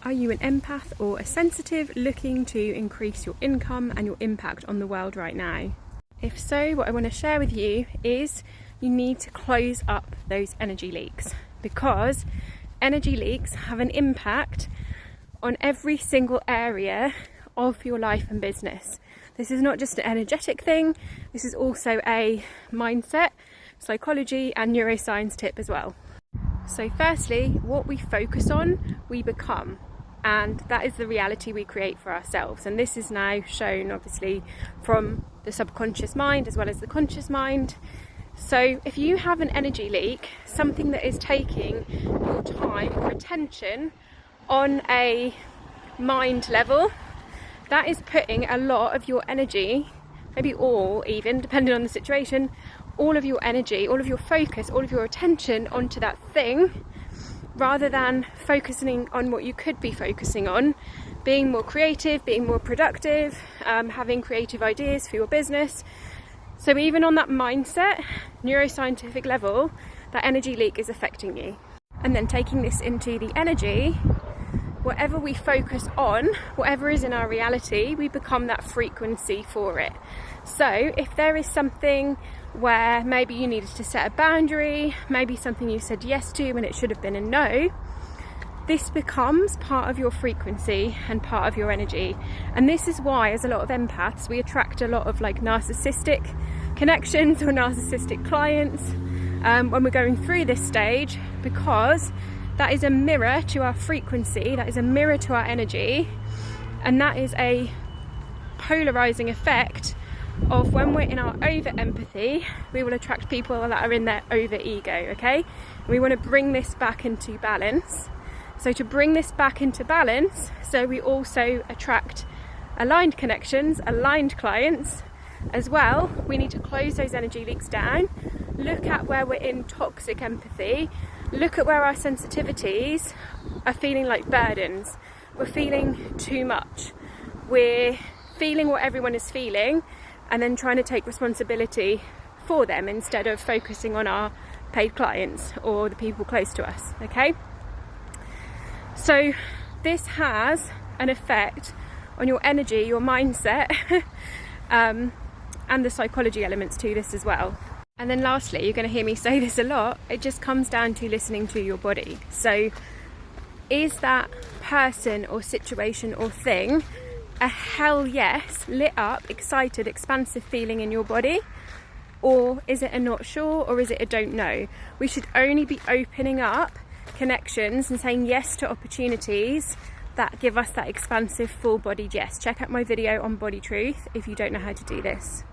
Are you an empath or a sensitive looking to increase your income and your impact on the world right now? If so, what I want to share with you is you need to close up those energy leaks, because energy leaks have an impact on every single area of your life and business. This is not just an energetic thing, this is also a mindset, psychology and neuroscience tip as well. So firstly, what we focus on, we become. And that is the reality we create for ourselves. And this is now shown obviously from the subconscious mind as well as the conscious mind. So if you have an energy leak, something that is taking your time or attention on a mind level, that is putting a lot of your energy, maybe all even, depending on the situation, all of your energy, all of your focus, all of your attention onto that thing, rather than focusing on what you could be focusing on, being more creative, being more productive, having creative ideas for your business. So even on that mindset, neuroscientific level, that energy leak is affecting you. And then taking this into the energy, whatever we focus on, whatever is in our reality, we become that frequency for it. So if there is something where maybe you needed to set a boundary, maybe something you said yes to when it should have been a no, this becomes part of your frequency and part of your energy. And this is why, as a lot of empaths, we attract a lot of like narcissistic connections or narcissistic clients when we're going through this stage, because that is a mirror to our frequency, that is a mirror to our energy, and that is a polarizing effect of when we're in our over empathy, we will attract people that are in their over ego, okay? And we want to bring this back into balance. So to bring this back into balance, so we also attract aligned connections, aligned clients as well, we need to close those energy leaks down, look at where we're in toxic empathy, look at where our sensitivities are feeling like burdens. We're feeling too much. We're feeling what everyone is feeling, and then trying to take responsibility for them instead of focusing on our paid clients or the people close to us, okay? So this has an effect on your energy, your mindset, and the psychology elements to this as well. And then lastly, you're going to hear me say this a lot, it just comes down to listening to your body. So is that person or situation or thing a hell yes, lit up, excited, expansive feeling in your body? Or is it a not sure, or is it a don't know? We should only be opening up connections and saying yes to opportunities that give us that expansive full bodied yes. Check out my video on body truth if you don't know how to do this.